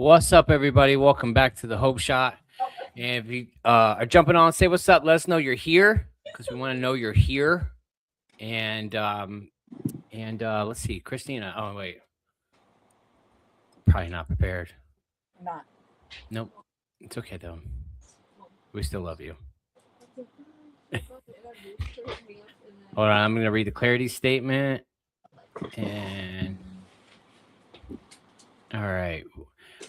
What's up, everybody? Welcome back to the Hope Shot. And if you are jumping on, say what's up. Let us know you're here because we want to know you're here. And let's see, Christina. Oh wait, probably not prepared. Not. Nope, it's okay though. We still love you. Hold on, I'm gonna read the clarity statement. And all right.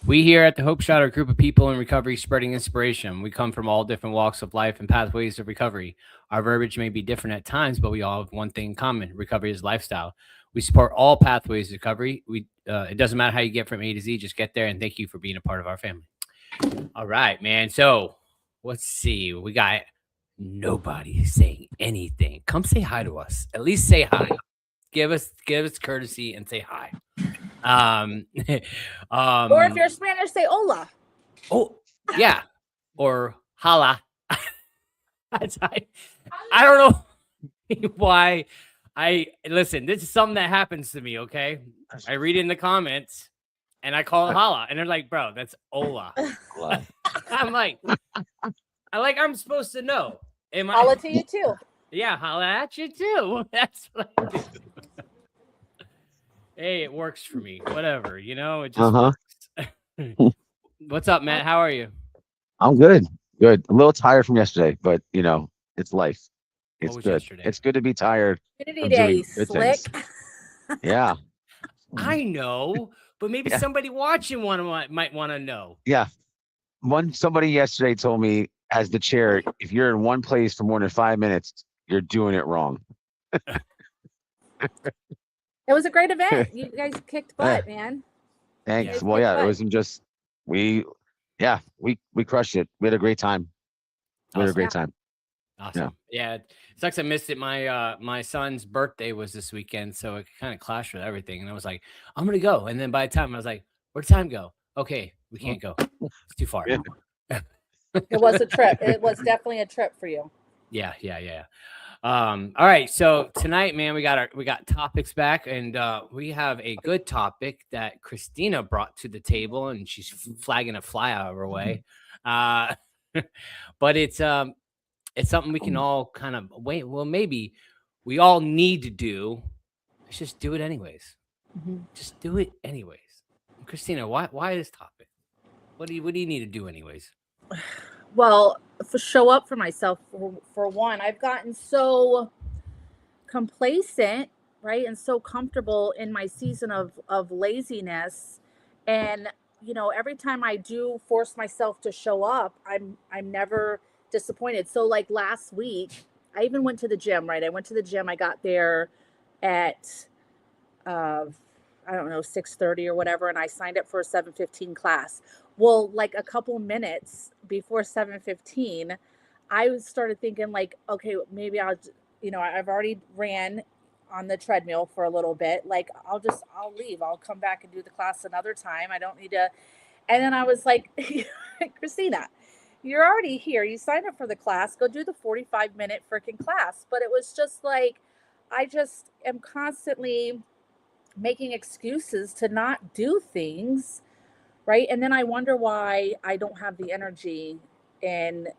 We here at the Hope Shot are a group of people in recovery spreading inspiration. We come from all different walks of life and pathways of recovery. Our verbiage may be different at times, but we all have one thing in common: recovery is lifestyle. We support all pathways of recovery. It doesn't matter how you get from A to Z, just get there. And thank you for being a part of our family. All right, man. So let's see. We got nobody saying anything. Come say hi to us. At least say hi. Give us courtesy and say hi. Or if you're Spanish, say hola. Oh, yeah. Or holla. I don't know why. Listen, this is something that happens to me, okay? I read in the comments and I call it holla. And they're like, bro, that's hola. I'm like, I'm supposed to know. Holla to you too. Yeah, holla at you too. That's what I do. Hey, it works for me. Whatever, it just works. What's up, Matt? How are you? I'm good. Good. A little tired from yesterday, but it's life. It's What was good. yesterday? It's good to be tired. Community day, slick. Yeah. I know, but maybe somebody watching might want to know. Yeah. Somebody yesterday told me, as the chair, if you're in one place for more than 5 minutes, you're doing it wrong. It was a great event. You guys kicked butt, man. Thanks. Well, yeah, it wasn't just we crushed it. We had a great time. We had a great time. Awesome. Yeah. It sucks I missed it. My son's birthday was this weekend, so it kind of clashed with everything. And I was like, I'm gonna go. And then by the time I was like, where'd time go? Okay, we can't go. It's too far. It was a trip. It was definitely a trip for you. Yeah. All right. So tonight, man, we got topics back, and we have a good topic that Christina brought to the table, and she's flagging a fly out of her way. But it's something we can all kind of wait. Well, maybe we all need to do. Let's just do it anyways. Mm-hmm. Just do it anyways. Christina, why this topic? What do you need to do anyways? Well, show up for myself for one. I've gotten so complacent, right, and so comfortable in my season of laziness, and every time I do force myself to show up, I'm never disappointed. So like last week, I even went to the gym, right? I went to the gym. I got there at I don't know, 6:30 or whatever, and I signed up for a 7:15 class. Well, like a couple minutes before 7:15, I started thinking like, okay, maybe I've already ran on the treadmill for a little bit. Like I'll leave. I'll come back and do the class another time. I don't need to. And then I was like, Christina, you're already here. You signed up for the class. Go do the 45-minute freaking class. But it was just like, I just am constantly making excuses to not do things, right? And then I wonder why I don't have the energy and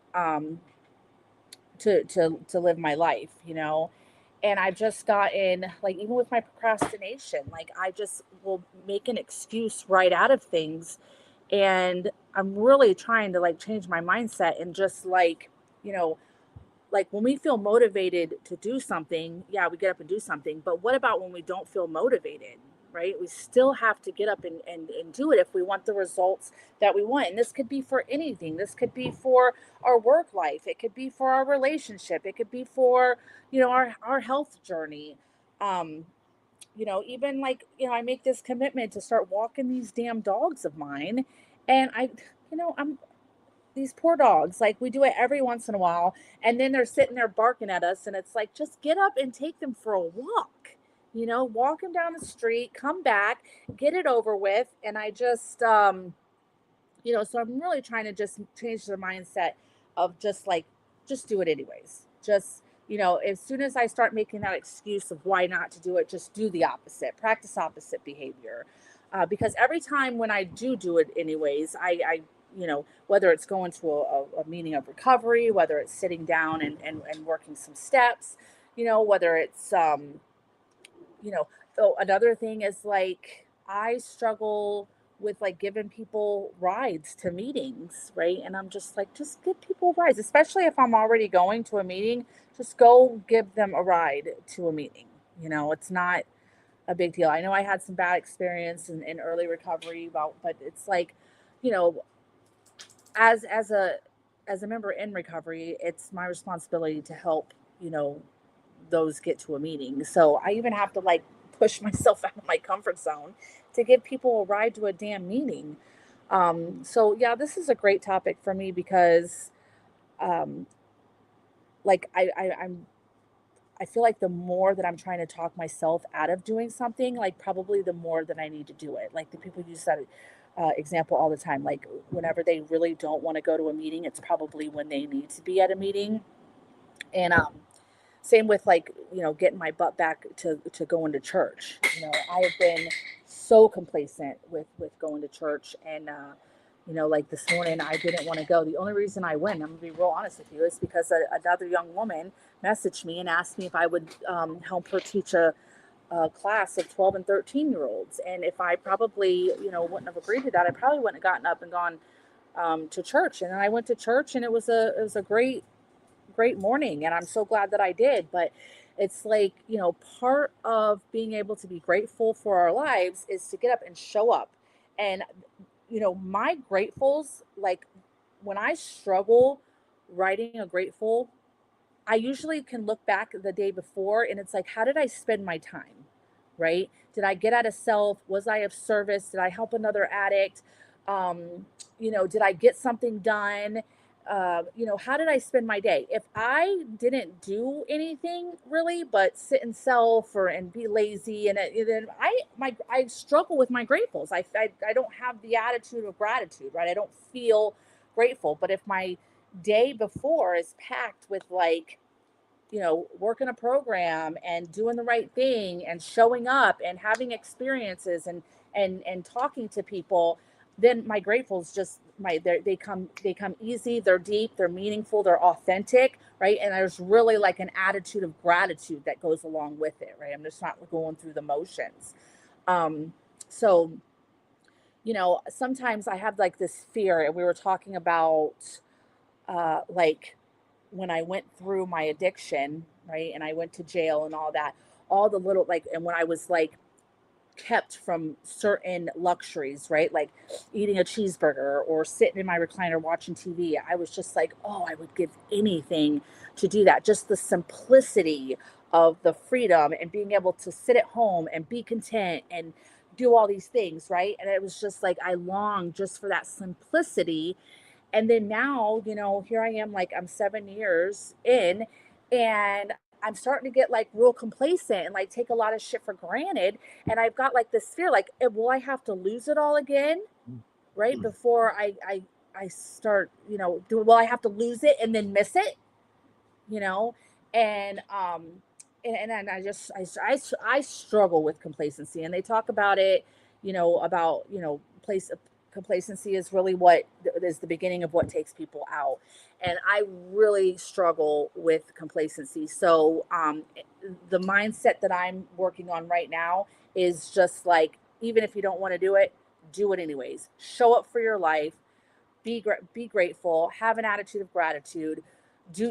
to live my life, And I've just gotten like, even with my procrastination, like I just will make an excuse right out of things. And I'm really trying to like change my mindset and just like, like when we feel motivated to do something, yeah, we get up and do something. But what about when we don't feel motivated, right? We still have to get up and do it if we want the results that we want. And this could be for anything. This could be for our work life. It could be for our relationship. It could be for, our health journey. Even like, I make this commitment to start walking these damn dogs of mine. And I'm these poor dogs, like we do it every once in a while, and then they're sitting there barking at us, and it's like, just get up and take them for a walk, walk them down the street, come back, get it over with. And I just so I'm really trying to just change the mindset of just like, just do it anyways. Just, as soon as I start making that excuse of why not to do it, just do the opposite, practice opposite behavior. because every time when I do it anyways, I whether it's going to a meeting of recovery, whether it's sitting down and working some steps, whether it's, oh, another thing is like I struggle with like giving people rides to meetings, right? And I'm just like, just give people rides, especially if I'm already going to a meeting, just go give them a ride to a meeting. It's not a big deal. I know I had some bad experience in early recovery but it's like, you know, as a member in recovery, it's my responsibility to help, those get to a meeting. So I even have to like push myself out of my comfort zone to give people a ride to a damn meeting. So yeah, this is a great topic for me because um, like I feel like the more that I'm trying to talk myself out of doing something, like probably the more that I need to do it. Like the people use that example all the time. Like whenever they really don't want to go to a meeting, it's probably when they need to be at a meeting. And same with like, getting my butt back to going to church. I have been so complacent with going to church, and like this morning I didn't want to go. The only reason I went, I'm gonna be real honest with you, is because another young woman messaged me and asked me if I would help her teach a class of 12 and 13-year-olds. And if I probably, wouldn't have agreed to that, I probably wouldn't have gotten up and gone to church. And then I went to church, and it was a great morning, and I'm so glad that I did. But it's like, part of being able to be grateful for our lives is to get up and show up. And my gratefuls, like when I struggle writing a grateful, I usually can look back the day before and it's like, how did I spend my time? Right? Did I get out of self? Was I of service? Did I help another addict? Did I get something done? How did I spend my day? If I didn't do anything really, but sit in self and be lazy, and then I struggle with my gratefuls. I don't have the attitude of gratitude, right? I don't feel grateful. But if my day before is packed with like, working a program and doing the right thing and showing up and having experiences and talking to people, then my gratefuls just they come easy, they're deep, they're meaningful, they're authentic, right? And there's really like an attitude of gratitude that goes along with it, right? I'm just not going through the motions. So sometimes I have like this fear, and we were talking about like when I went through my addiction, right? And I went to jail and all that, all the little like, and when I was like kept from certain luxuries, right? Like eating a cheeseburger or sitting in my recliner watching TV. I was just like, oh, I would give anything to do that. Just the simplicity of the freedom and being able to sit at home and be content and do all these things, right? And it was just like I longed just for that simplicity. And then now, here I am, like I'm 7 years in, and I'm starting to get like real complacent and like take a lot of shit for granted. And I've got like this fear, like, will I have to lose it all again? Right. Before I start, will I have to lose it and then miss it? You know? And, and I struggle with complacency, and they talk about it, place complacency is really what is the beginning of what takes people out. And I really struggle with complacency. So the mindset that I'm working on right now is just like, even if you don't want to do it anyways. Show up for your life, be grateful, have an attitude of gratitude,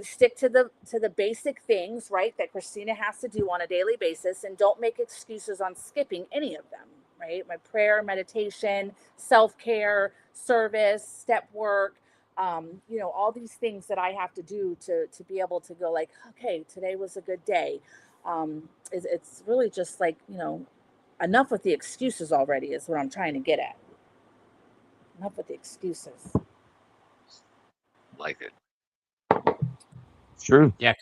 stick to the basic things, right, that Christina has to do on a daily basis, and don't make excuses on skipping any of them, right? My prayer, meditation, self-care, service, step work, all these things that I have to do to be able to go like, okay, today was a good day. It's really just like, enough with the excuses already is what I'm trying to get at. Enough with the excuses. Like it. True. Yeah,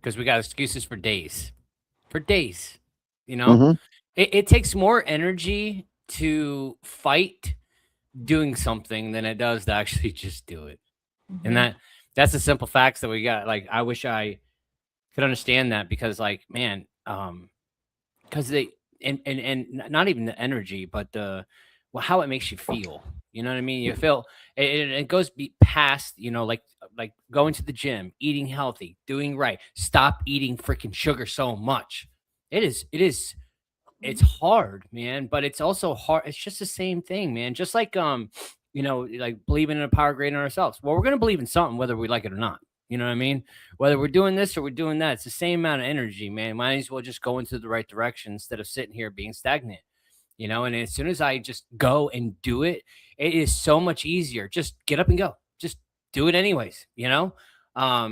because we got excuses for days. For days. Mhm. It takes more energy to fight doing something than it does to actually just do it. And that's the simple facts that we got. Like, I wish I could understand that, because like, man, because they and not even the energy, but well, how it makes you feel. You know what I mean? You feel it goes past, like going to the gym, eating healthy, doing right. Stop eating freaking sugar so much. It's hard, man, but it's also hard. It's just the same thing, man. Just like like believing in a power greater than ourselves. Well, we're gonna believe in something whether we like it or not. You know what I mean? Whether we're doing this or we're doing that, it's the same amount of energy, man. Might as well just go into the right direction instead of sitting here being stagnant. And as soon as I just go and do it, it is so much easier. Just get up and go. Just do it anyways, but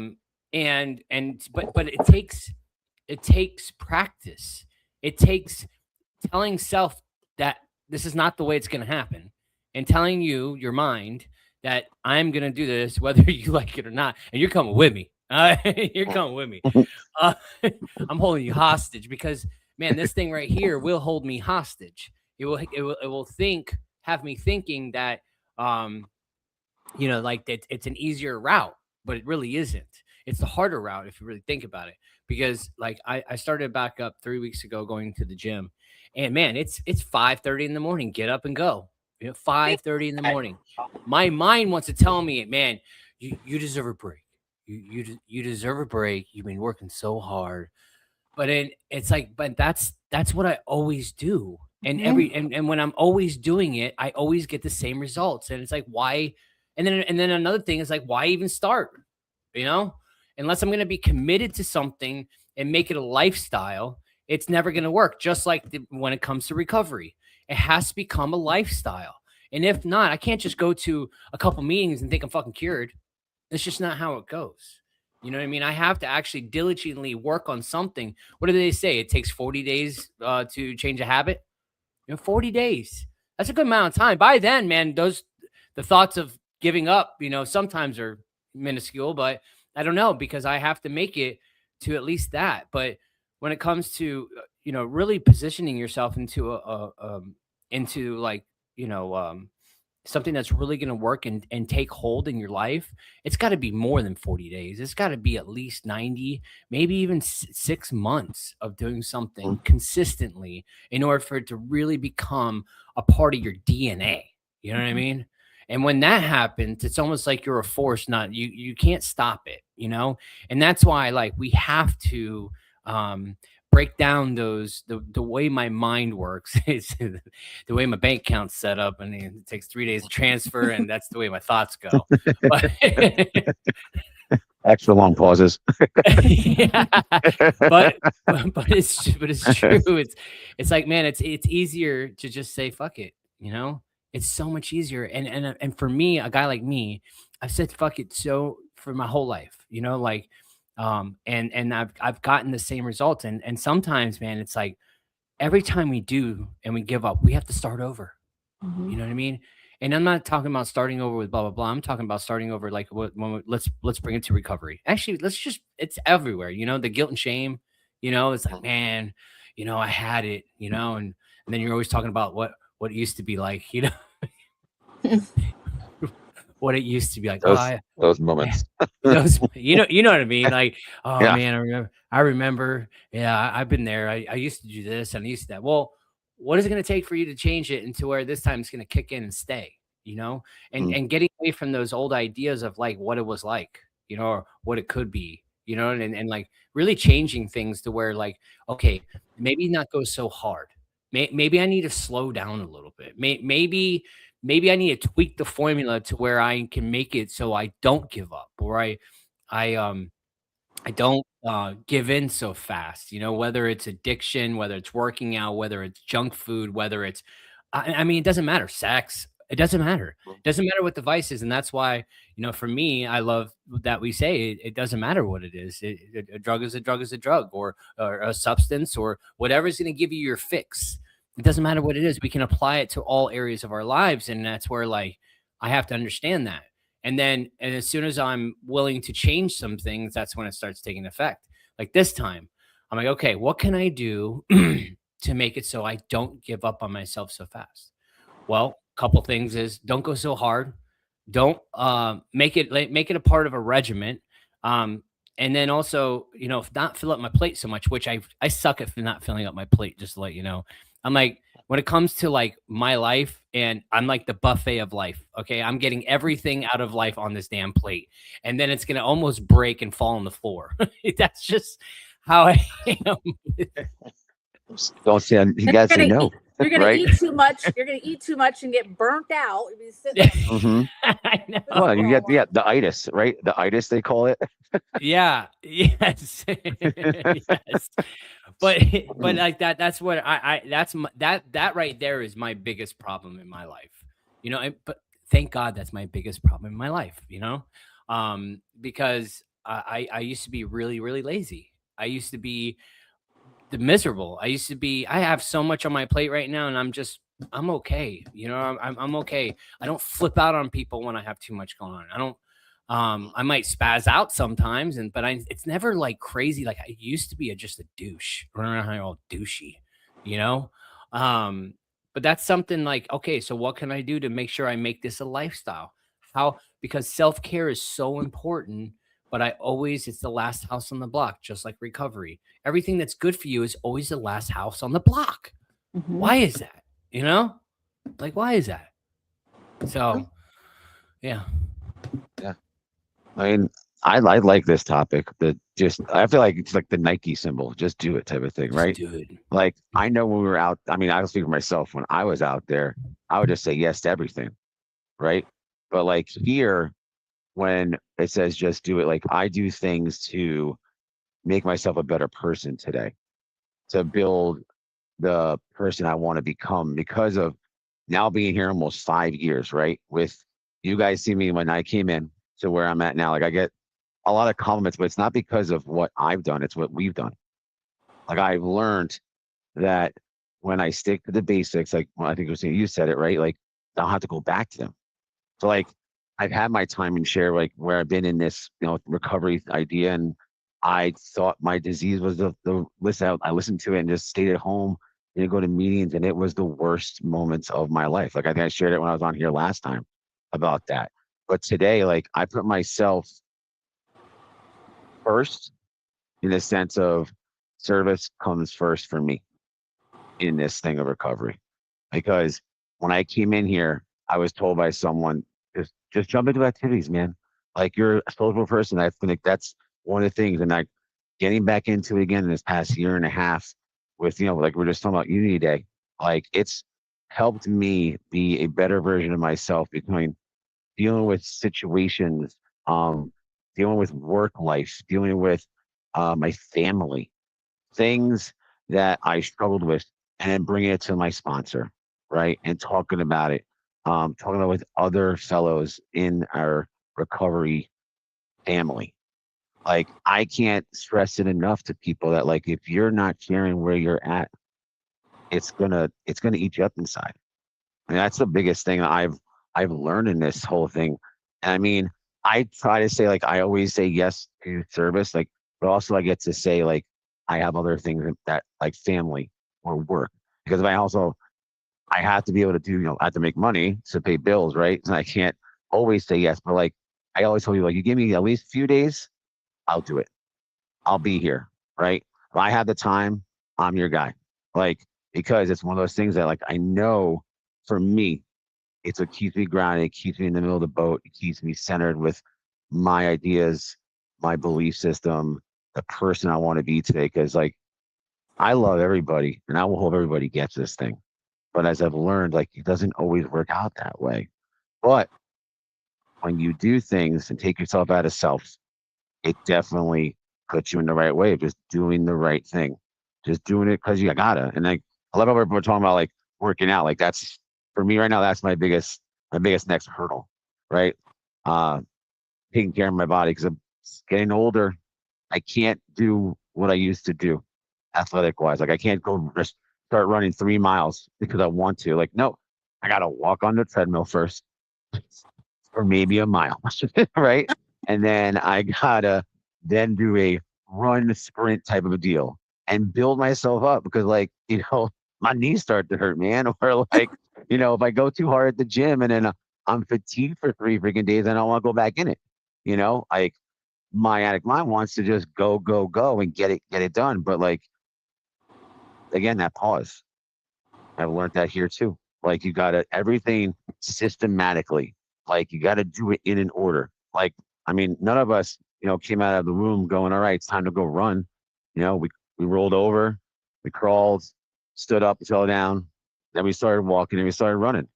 it takes practice. It takes telling self that this is not the way it's going to happen, and telling your mind that I'm going to do this whether you like it or not, and you're coming with me. You're coming with me. I'm holding you hostage because, man, this thing right here will hold me hostage. It will have me thinking that like that it's an easier route, but it really isn't. It's the harder route if you really think about it. Because like I started back up 3 weeks ago going to the gym, and man, it's 5:30 in the morning. Get up and go. 5:30 in the morning. My mind wants to tell me, man, you deserve a break. You deserve a break. You've been working so hard. But but that's what I always do. And and when I'm always doing it, I always get the same results. And it's like, why? And then another thing is like, why even start? Unless I'm going to be committed to something and make it a lifestyle, it's never going to work. Just like when it comes to recovery, it has to become a lifestyle. And if not, I can't just go to a couple meetings and think I'm fucking cured. It's just not how it goes. You know what I mean? I have to actually diligently work on something. What do they say? It takes 40 days to change a habit. 40 days. That's a good amount of time. By then, man, the thoughts of giving up, sometimes are minuscule, but I don't know, because I have to make it to at least that. But when it comes to, really positioning yourself into something that's really going to work and take hold in your life, it's got to be more than 40 days. It's got to be at least 90, maybe even 6 months of doing something consistently in order for it to really become a part of your DNA. You know what I mean? And when that happens, it's almost like you're a force, not you can't stop it, And that's why, like, we have to break down the way my mind works. It's the way my bank account's set up, and it takes 3 days to transfer, and that's the way my thoughts go. But extra long pauses. Yeah, but it's true. It's like, man, it's easier to just say fuck it, It's so much easier. And for me, a guy like me, I've said fuck it so for my whole life, and I've gotten the same results. And sometimes, man, it's like every time we do and we give up, we have to start over. You know what I mean? And I'm not talking about starting over with blah blah blah. I'm talking about starting over like let's bring it to recovery. Actually, it's everywhere. The guilt and shame. It's like, man, I had it. And then you're always talking about what it used to be like. What it used to be like. Those moments. You know what I mean? Like, oh Yeah. man, I remember. Yeah, I've been there. I used to do this and I used to that. Well, what is it going to take for you to change it into where this time it's going to kick in and stay? And getting away from those old ideas of like what it was like, or what it could be, and like really changing things to where like, okay, maybe not go so hard. Maybe I need to slow down a little bit. Maybe I need to tweak the formula to where I can make it so I don't give up, or I don't give in so fast, whether it's addiction, whether it's working out, whether it's junk food, whether it's, I mean, it doesn't matter. Sex, it doesn't matter. It doesn't matter what the vice is. And that's why, for me, I love that we say it doesn't matter what it is. A drug is a drug is a drug, or a substance, or whatever is going to give you your fix. It doesn't matter what it is. We can apply it to all areas of our lives. And that's where, like, I have to understand that. And as soon as I'm willing to change some things, that's when it starts taking effect. Like this time, I'm like, okay, what can I do to make it so I don't give up on myself so fast? Well, a couple things is don't go so hard. Don't make it a part of a regiment. And then also, not fill up my plate so much, which I suck at not filling up my plate, just to let you know. I'm like, when it comes to like my life, and I'm like the buffet of life. Okay. I'm getting everything out of life on this damn plate. And then it's going to almost break and fall on the floor. That's just how I am. Don't say, you You're gotta say gonna no, eat. You're gonna right? eat too much. You're gonna eat too much and get burnt out. You'll be sitting there hmm I know. Well, you get, for a while. the itis, right? The itis, they call it. Yeah. Yes. Yes. But like that's what that's that right there is my biggest problem in my life. But thank God that's my biggest problem in my life, because I used to be really, really lazy. I used to be miserable. I have so much on my plate right now, and I'm okay. I'm okay. I don't flip out on people when I have too much going on. I don't. I might spaz out sometimes, it's never like crazy. Like I used to be just a douche, running around all douchey, you know. Um, but that's something like, okay, so what can I do to make sure I make this a lifestyle? How Because self care is so important, but it's the last house on the block, just like recovery. Everything that's good for you is always the last house on the block. Mhm. Why is that? Like, why is that? So, yeah. Yeah. I mean, I like this topic. I feel like it's like the Nike symbol, just do it type of thing, right? Dude. Like I know when we were out, I mean, I will speak for myself. When I was out there, I would just say yes to everything, right? But like here, when it says just do it, like I do things to make myself a better person today, to build the person I want to become because of now being here almost 5 years, right? With you guys see me when I came in to where I'm at now. Like I get a lot of compliments, but it's not because of what I've done, it's what we've done. Like I've learned that when I stick to the basics, like well, I think it was you said it, right? Like I don't have to go back to them. So like I've had my time and share like where I've been in this, recovery idea, and I thought my disease was the list out. I listened to it and just stayed at home, didn't go to meetings, and it was the worst moments of my life. Like I think I shared it when I was on here last time about that. But today, like I put myself first in the sense of service comes first for me in this thing of recovery. Because when I came in here, I was told by someone, just jump into activities, man. Like you're a social person. I think that's one of the things. And like getting back into it again in this past year and a half with, like we're just talking about Unity Day, like it's helped me be a better version of myself between dealing with situations, um, dealing with work life, dealing with my family, things that I struggled with, and then bringing it to my sponsor, right? And talking about it, talking about it with other fellows in our recovery family. Like I can't stress it enough to people that like if you're not sharing where you're at, it's gonna eat you up inside. And that's the biggest thing that I've learned in this whole thing. And I mean, I try to say like I always say yes to service, like, but also I get to say like I have other things that like family or work. Because if I have to be able to do, I have to make money to pay bills, right? And I can't always say yes. But like I always tell you, like you give me at least a few days, I'll do it. I'll be here, right? If I have the time, I'm your guy. Like, because it's one of those things that like I know for me, it's what keeps me grounded. It keeps me in the middle of the boat. It keeps me centered with my ideas, my belief system, the person I want to be today. Because like I love everybody, and I will hope everybody gets this thing. But as I've learned, like it doesn't always work out that way. But when you do things and take yourself out of self, it definitely puts you in the right way of just doing the right thing, just doing it because you gotta. And like I love how we're talking about like working out. Like that's for me right now. That's my biggest next hurdle, right? Uh, Taking care of my body because I'm getting older. I can't do what I used to do, athletic wise. Like I can't go just start running 3 miles because I want to. Like no, I gotta walk on the treadmill first, or maybe a mile, right? And then I gotta then do a run sprint type of a deal and build myself up because like, my knees start to hurt, man. Or like, if I go too hard at the gym and then I'm fatigued for 3 freaking days, I don't want to go back in it. Like my addict mind wants to just go, go, go and get it done. But like again, that pause. I've learned that here too. Like you gotta everything systematically. Like you gotta do it in an order. Like I mean, none of us, came out of the room going, "All right, it's time to go run." We rolled over, we crawled, stood up, fell down, then we started walking and we started running.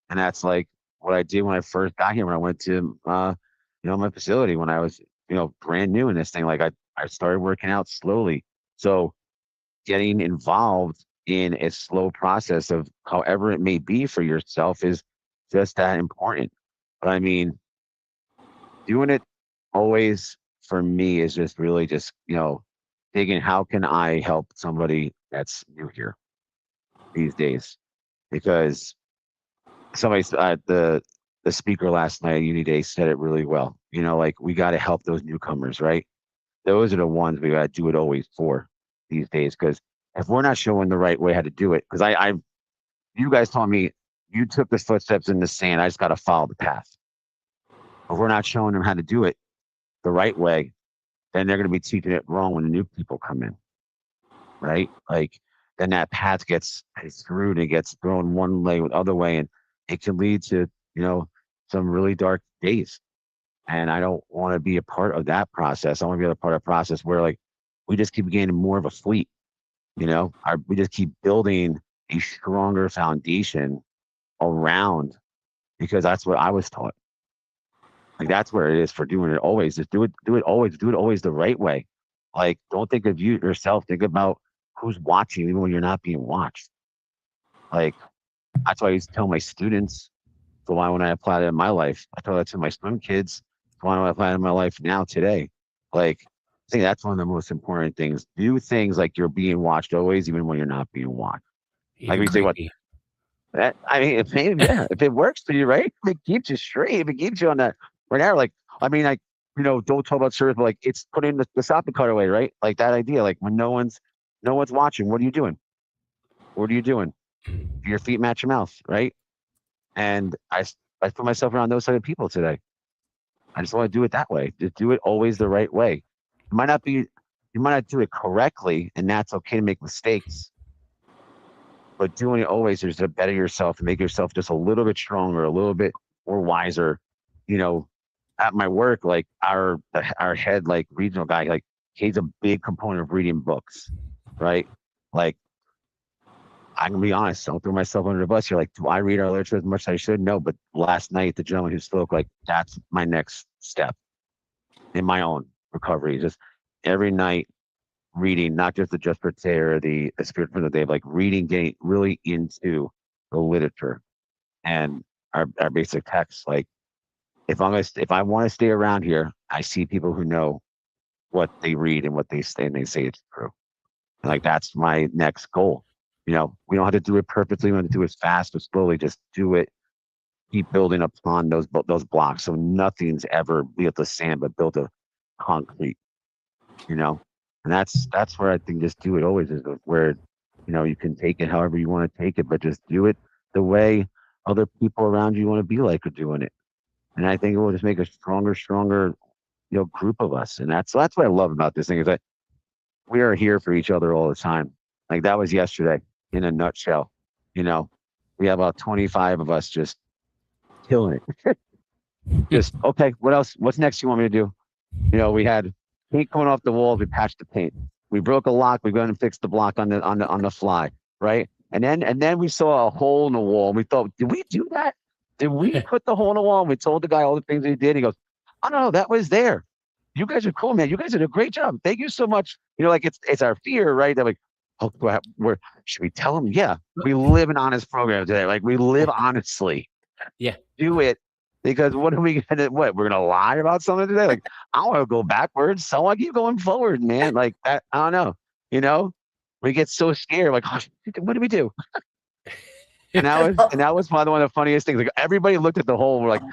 And that's like what I did when I first got here. When I went to, my facility when I was, brand new in this thing. Like I started working out slowly. So getting involved in a slow process of however it may be for yourself is just that important. But I mean, doing it always for me is just really just, thinking how can I help somebody that's new here these days? Because the speaker last night at Uni Day said it really well. Like we got to help those newcomers, right? Those are the ones we got to do it always for these days. Because if we're not showing the right way how to do it, because you guys told me you took the footsteps in the sand. I just got to follow the path. If we're not showing them how to do it the right way, then they're going to be teaching it wrong when the new people come in, right? Like then that path gets screwed and gets thrown one way or the other way, and it can lead to some really dark days. And I don't want to be a part of that process. I want to be a part of a process where like we just keep gaining more of a fleet. We just keep building a stronger foundation around because that's what I was taught. Like that's where it is for doing it always. Just do it always the right way. Like don't think of you yourself. Think about who's watching, even when you're not being watched. Like that's why I used to tell my students. So why when I apply it in my life, I tell that to my swim kids. Why do I apply it in my life now today? Like I think that's one of the most important things. Do things like you're being watched always, even when you're not being watched. Like Even we say, what creepy. that I mean, if it works for you, right? If it keeps you straight, if it keeps you on that right now, like I mean, like don't talk about service, but like it's putting the shopping cart away, right? Like that idea, like when no one's watching, what are you doing? What are you doing? Do your feet match your mouth, right? And I put myself around those type of people today. I just want to do it that way. Just do it always the right way. You might not do it correctly, and that's okay to make mistakes. But doing it always is to better yourself and make yourself just a little bit stronger, a little bit more wiser. You know, at my work, like our head like regional guy, like he's a big component of reading books, right? Like I can be honest, don't throw myself under the bus here. Like, do I read our literature as much as I should? No, but last night the gentleman who spoke, like that's my next step in my own recovery. Just every night reading, not just the Just for Today or the Spirit from the Day, like reading, getting really into the literature and our basic text. Like if I want to stay around here, I see people who know what they read and what they say, and they say it's true. And like that's my next goal. We don't have to do it perfectly. We don't have to do it fast or slowly. Just do it. Keep building upon those blocks, so nothing's ever built the sand, but built a concrete. You know, and that's where I think just do it always is where you can take it however you want to take it, but just do it the way other people around you want to be like are doing it. And I think it will just make a stronger, group of us. And that's what I love about this thing is that we are here for each other all the time. Like that was yesterday in a nutshell. You know, we have about 25 of us just killing it. Just okay. What else? What's next you want me to do? We had paint coming off the walls. We patched the paint. We broke a lock. We went and fixed the block on the fly, right? And then we saw a hole in the wall. And we thought, did we do that? Did we put the hole in the wall? And we told the guy all the things he did. He goes, oh no, that was there. You guys are cool, man. You guys did a great job. Thank you so much. Like it's our fear, right? That like, oh, should we tell them? Yeah, we live an honest program today. Like we live honestly. Yeah. Do it. Because what are we gonna what? We're gonna lie about something today? Like I want to go backwards, so I want to keep going forward, man. Like that, I don't know. We get so scared. Like, oh, what do we do? And that was probably one of the funniest things. Like everybody looked at the hole. We're like,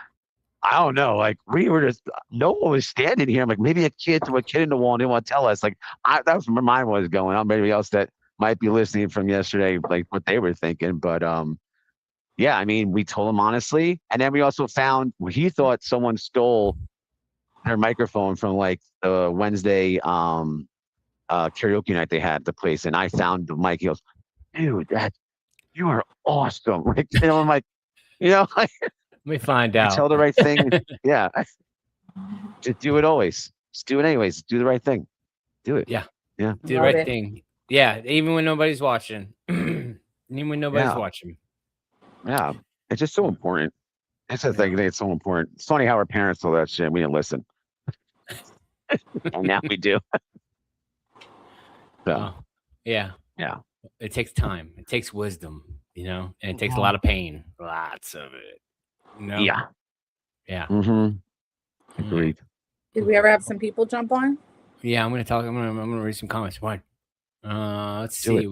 I don't know. Like we were just no one was standing here. I'm like, maybe a kid in the wall and didn't want to tell us. Like that was where mine was going on. Maybe else that might be listening from yesterday, like what they were thinking. But yeah, I mean, we told him honestly, and then we also found he thought someone stole their microphone from like the Wednesday karaoke night they had at the place, and I found the mic. He goes, dude, you are awesome. Like, I'm like, like, Let me find you tell out. the right thing. Yeah. Just do it always. Just do it anyways. Do the right thing. Do it. Yeah. Yeah. Do the Love right it. thing. Yeah, even when nobody's watching. Even when nobody's Yeah. watching. Yeah. It's just so important. That's the thing. I think it's so important. It's funny how our parents told that shit. We didn't listen. And now we do. So, Oh, yeah. yeah. It takes time. It takes wisdom, and it takes a lot of pain. Lots of it. Yeah. Yeah. Mm-hmm. Agreed. Did we ever have some people jump on? Yeah, I'm gonna read some comments. One. Let's Do see.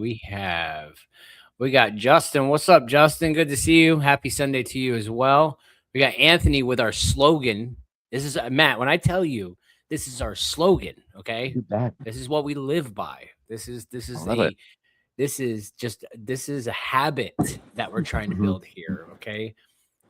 We got Justin. What's up, Justin? Good to see you. Happy Sunday to you as well. We got Anthony with our slogan. This is Matt. When I tell you this is our slogan, okay? Too bad. This is what we live by. This is love it. this is a habit that we're trying to build here, okay?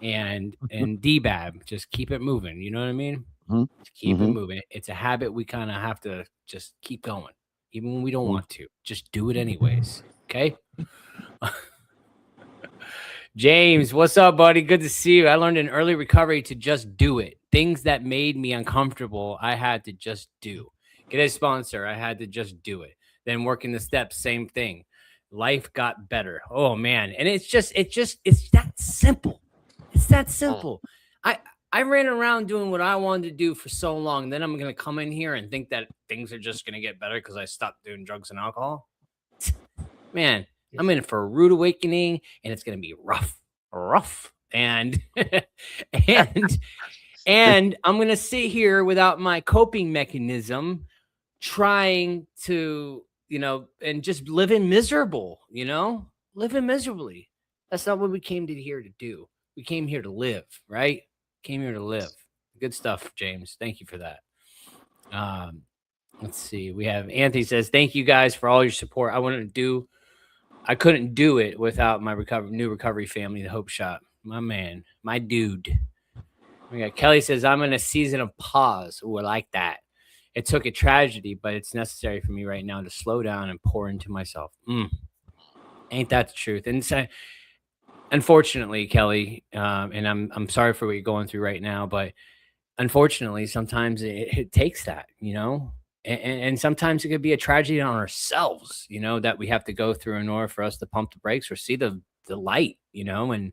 And DBAB, just keep it moving. You know what I mean? Mhm. Just keep it moving. It's a habit we kind of have to just keep going, even when we don't want to. Just do it anyways. Okay. James, what's up, buddy? Good to see you. I learned in early recovery to just do it. Things that made me uncomfortable, I had to just do. Get a sponsor, I had to just do it. Then working the steps, same thing. Life got better. Oh man. And it's that simple. It's that simple. I ran around doing what I wanted to do for so long. Then I'm gonna come in here and think that things are just gonna get better because I stopped doing drugs and alcohol. Man, I'm in for a rude awakening, and it's gonna be rough, and and I'm gonna sit here without my coping mechanism, trying to and just living miserable, living miserably. That's not what we came here to do. We came here to live, right? Came here to live. Good stuff, James. Thank you for that. Let's see. We have Anthony says, thank you guys for all your support. I couldn't do it without my new recovery family, the Hope Shot. My man, my dude. We got Kelly says, I'm in a season of pause. Ooh, I like that. It took a tragedy, but it's necessary for me right now to slow down and pour into myself. Ain't that the truth? And so, unfortunately, Kelly, and I'm sorry for what you're going through right now, but unfortunately, sometimes it takes that, and sometimes it could be a tragedy on ourselves, that we have to go through in order for us to pump the brakes or see the light, and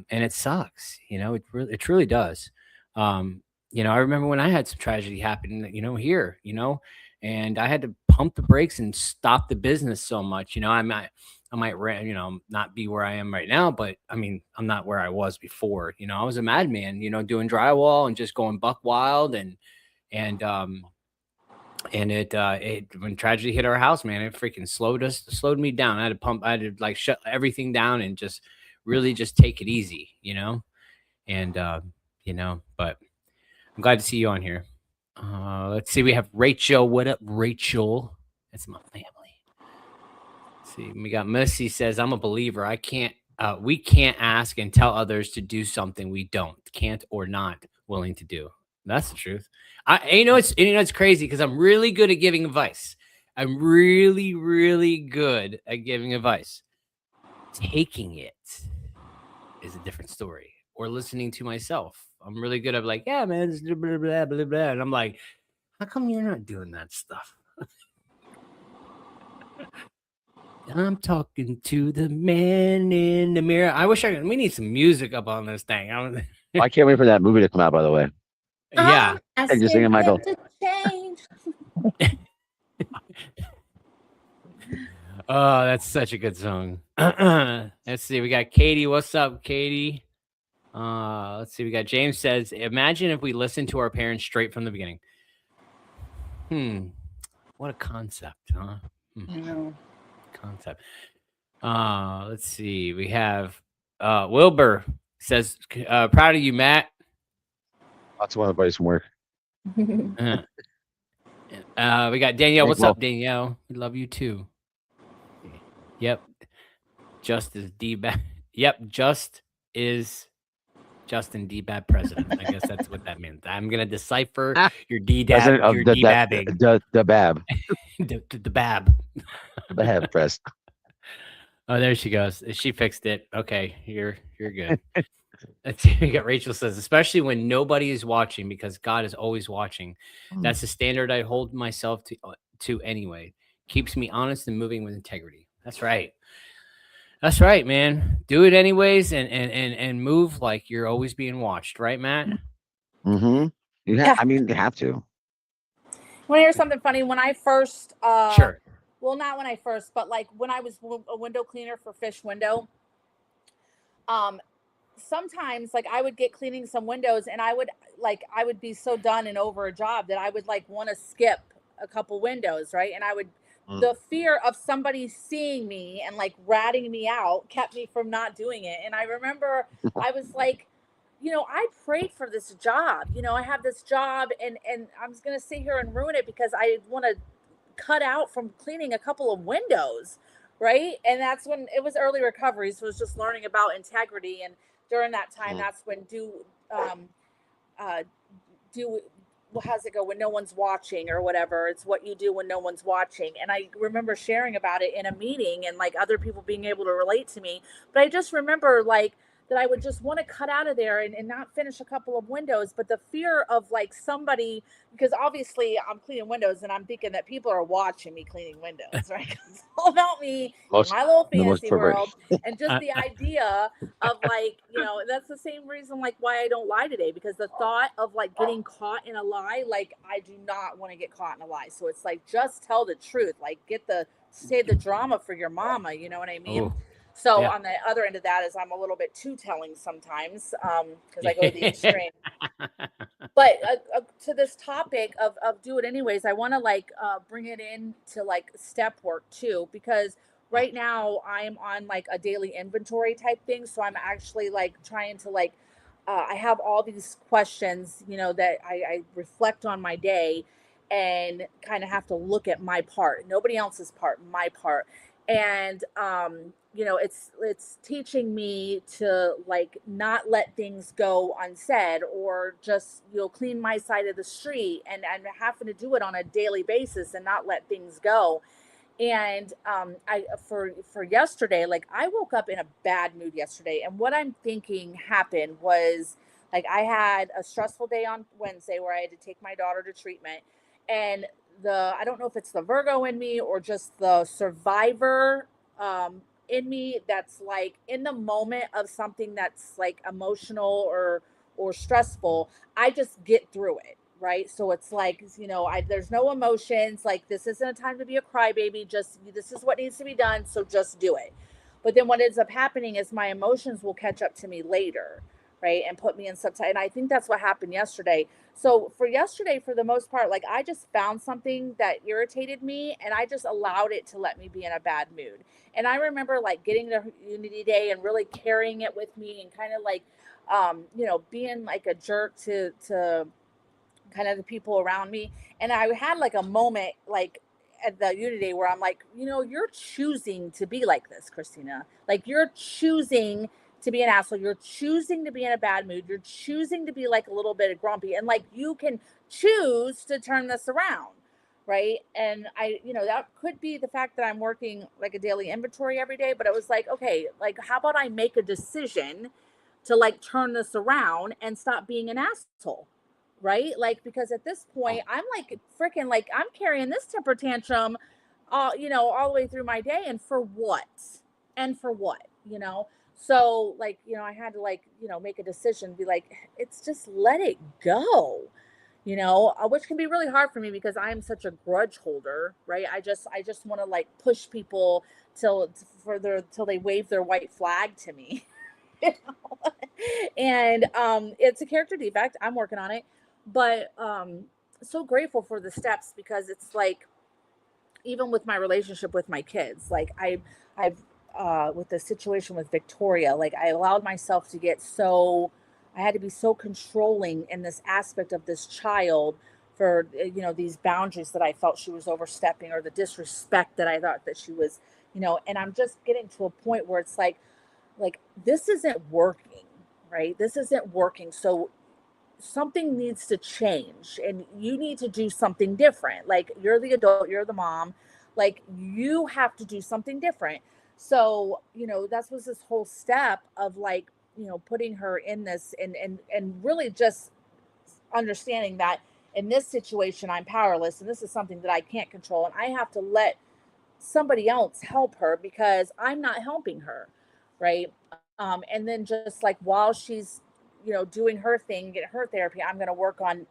it sucks, it truly does. I remember when I had some tragedy happen, here, and I had to pump the brakes and stop the business so much, I might, not be where I am right now, but I mean, I'm not where I was before. I was a madman, doing drywall and just going buck wild, and it when tragedy hit our house, man, it freaking slowed me down. I had to like shut everything down and just really just take it easy, and but I'm glad to see you on here. Let's see, we have Rachel. What up, Rachel? That's my family. See, we got Missy says, I'm a believer. We can't ask and tell others to do something we can't or not willing to do. That's the truth. It's crazy because I'm really good at giving advice. I'm really, really good at giving advice. Taking it is a different story. Or listening to myself. I'm really good at like, yeah, man, blah, blah, blah, blah, blah. And I'm like, how come you're not doing that stuff? I'm talking to the man in the mirror. I wish we need some music up on this thing. I can't wait for that movie to come out, by the way. Yeah. And just singing Michael. Oh, that's such a good song. Let's see. We got Katie. What's up, Katie? Let's see. We got James says, imagine if we listened to our parents straight from the beginning. What a concept, huh? Concept. Let's see. We have Wilbur says, proud of you, Matt. Lots of other buddies from work. We got Danielle. What's up, Danielle? We love you too. Yep. Just is DBAB. Yep. Just is Justin DBAB president. I guess that's what that means. I'm gonna decipher your DBAB. Your DBABing. The BAB. The BAB. The BAB press. Oh, there she goes. She fixed it. Okay, you're good. We got Rachel says, especially when nobody is watching, because God is always watching. That's the standard I hold myself to anyway. Keeps me honest and moving with integrity. That's right. That's right, man. Do it anyways, and move like you're always being watched, right, Matt? Mm-hmm. Yeah. I mean, you have to. Want to hear something funny? When I first, Sure. well, not when I first, but like when I was a window cleaner for Fish Window, um, sometimes like I would get cleaning some windows and I would be so done and over a job that I would like want to skip a couple windows, right? And I would the fear of somebody seeing me and like ratting me out kept me from not doing it. And I remember I was like, I prayed for this job. I have this job and I'm just going to sit here and ruin it because I want to cut out from cleaning a couple of windows, right? And that's when it was early recovery, so it was just learning about integrity. And during that time, that's when uh, do well, how's it go when no one's watching or whatever? It's what you do when no one's watching. And I remember sharing about it in a meeting and like other people being able to relate to me. But I just remember like that I would just want to cut out of there and not finish a couple of windows. But the fear of like somebody, because obviously I'm cleaning windows and I'm thinking that people are watching me cleaning windows, right? It's all about me in my little fantasy world. And just the idea of like, that's the same reason like why I don't lie today, because the thought of like getting caught in a lie, like I do not want to get caught in a lie. So it's like, just tell the truth, like save the drama for your mama. You know what I mean? Ooh. So Yeah. on the other end of that is I'm a little bit too telling sometimes because I go to the extreme. But to this topic of do it anyways, I want to like bring it in to like step work too, because right now I'm on like a daily inventory type thing. So I'm actually like trying to like, I have all these questions, that I reflect on my day and kind of have to look at my part, nobody else's part, my part. And it's teaching me to like not let things go unsaid, or just clean my side of the street, and I'm having to do it on a daily basis and not let things go. And I for yesterday, like I woke up in a bad mood yesterday, and what I'm thinking happened was like I had a stressful day on Wednesday where I had to take my daughter to treatment. And I don't know if it's the Virgo in me or just the survivor in me, that's like in the moment of something that's like emotional or stressful, I just get through it, right? So it's like, there's no emotions. Like, this isn't a time to be a crybaby. Just, this is what needs to be done. So just do it. But then what ends up happening is my emotions will catch up to me later, right? And put me in some time. And I think that's what happened yesterday. So for yesterday, for the most part, like I just found something that irritated me and I just allowed it to let me be in a bad mood. And I remember like getting to Unity Day and really carrying it with me and kind of like, being like a jerk to kind of the people around me. And I had like a moment like at the Unity where I'm like, you're choosing to be like this, Christina. Like you're choosing to be an asshole. You're choosing to be in a bad mood. You're choosing to be like a little bit grumpy. And like you can choose to turn this around. Right. And that could be the fact that I'm working like a daily inventory every day. But it was like, okay, like how about I make a decision to like turn this around and stop being an asshole, right? Like, because at this point, I'm like freaking like I'm carrying this temper tantrum, all the way through my day, and for what? And for what? So like, I had to like, make a decision, be like, it's just let it go, which can be really hard for me because I am such a grudge holder, right? I just want to like push people till they wave their white flag to me. you know? And it's a character defect. I'm working on it, but so grateful for the steps, because it's like even with my relationship with my kids, like I've with the situation with Victoria, like I allowed myself to get so, I had to be so controlling in this aspect of this child for these boundaries that I felt she was overstepping, or the disrespect that I thought that she was, and I'm just getting to a point where it's like this isn't working, right? This isn't working. So something needs to change and you need to do something different. Like you're the adult, you're the mom, like you have to do something different. So, that was this whole step of like, putting her in this and really just understanding that in this situation, I'm powerless and this is something that I can't control. And I have to let somebody else help her because I'm not helping her. Right. And then just like while she's, doing her thing, getting her therapy, I'm going to work on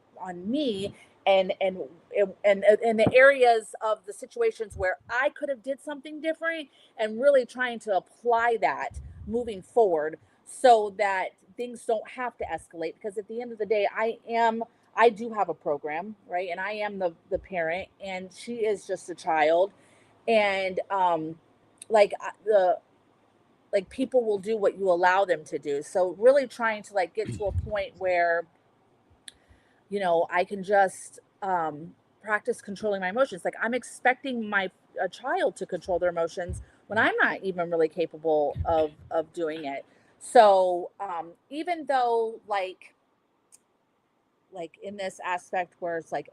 me and in the areas of the situations where I could have did something different and really trying to apply that moving forward so that things don't have to escalate because at the end of the day I do have a program, right? And I am the parent and she is just a child and like the like people will do what you allow them to do. So really trying to like get to a point where I can just practice controlling my emotions. Like I'm expecting a child to control their emotions when I'm not even really capable of doing it. So even though like in this aspect where it's like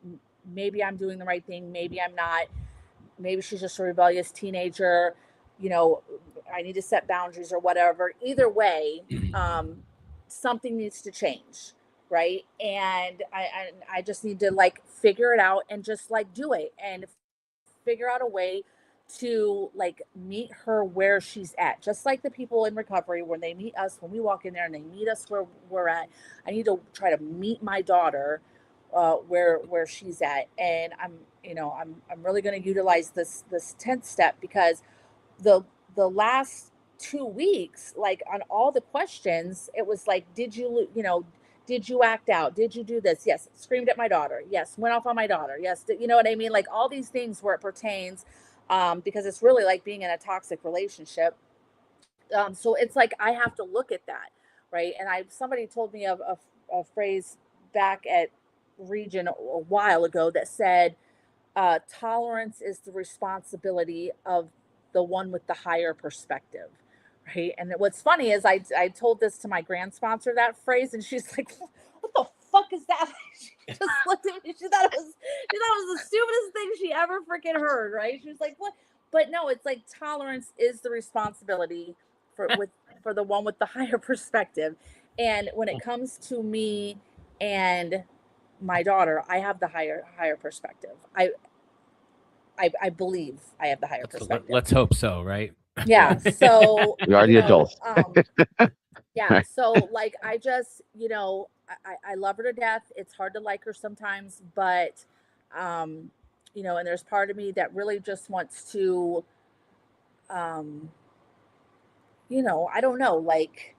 maybe I'm doing the right thing, maybe I'm not, maybe she's just a rebellious teenager, I need to set boundaries or whatever. Either way, something needs to change, right? And I just need to like figure it out and just like do it and figure out a way to like meet her where she's at, just like the people in recovery when they meet us, when we walk in there and they meet us where we're at. I need to try to meet my daughter where she's at, and I'm really going to utilize this 10th step because the last 2 weeks, like on all the questions, it was like, did you act out? Did you do this? Yes. Screamed at my daughter. Yes. Went off on my daughter. Yes. You know what I mean? Like all these things where it pertains, because it's really like being in a toxic relationship. So it's like, I have to look at that. Right. And somebody told me of a phrase back at Region a while ago that said, tolerance is the responsibility of the one with the higher perspective. Right. And what's funny is I told this to my grand sponsor, that phrase, and she's like, what the fuck is that? She just looked at me. She thought it was the stupidest thing she ever freaking heard. Right. She was like, what? But no, it's like tolerance is the responsibility for the one with the higher perspective. And when it comes to me and my daughter, I have the higher perspective. I believe I have the higher perspective. Let's hope so, right? Yeah. So We are the adults. yeah. Right. So like I just, I love her to death. It's hard to like her sometimes, but and there's part of me that really just wants to I don't know, like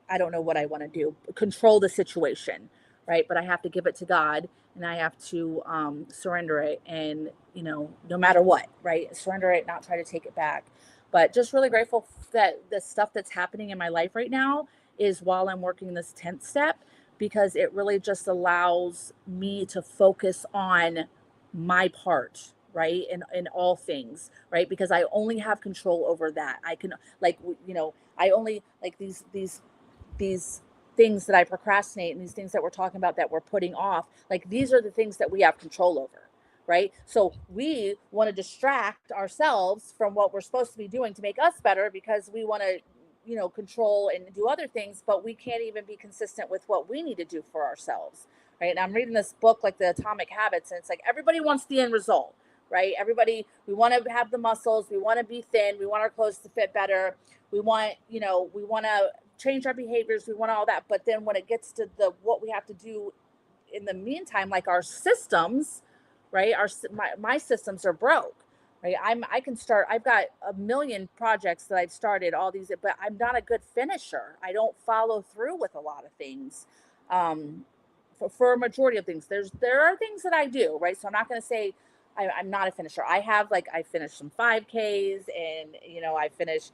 I don't know what I want to do. Control the situation, right? But I have to give it to God, and I have to surrender it, and no matter what, right? Surrender it, not try to take it back. But just really grateful that the stuff that's happening in my life right now is while I'm working this 10th step, because it really just allows me to focus on my part, right? In all things, right? Because I only have control over that. I can like I only like these things that I procrastinate and these things that we're talking about that we're putting off, like these are the things that we have control over, right? So we want to distract ourselves from what we're supposed to be doing to make us better because we want to, control and do other things, but we can't even be consistent with what we need to do for ourselves, right? And I'm reading this book, like the Atomic Habits, and it's like everybody wants the end result, right? Everybody, we want to have the muscles, we want to be thin, we want our clothes to fit better, we want, we want to change our behaviors, we want all that. But then when it gets to what we have to do in the meantime, like our systems, right? My systems are broke, right? I've got a million projects that I've started, all these, but I'm not a good finisher. I don't follow through with a lot of things. For a majority of things, there are things that I do, right? So I'm not going to say I'm not a finisher. I finished some 5Ks, and I finished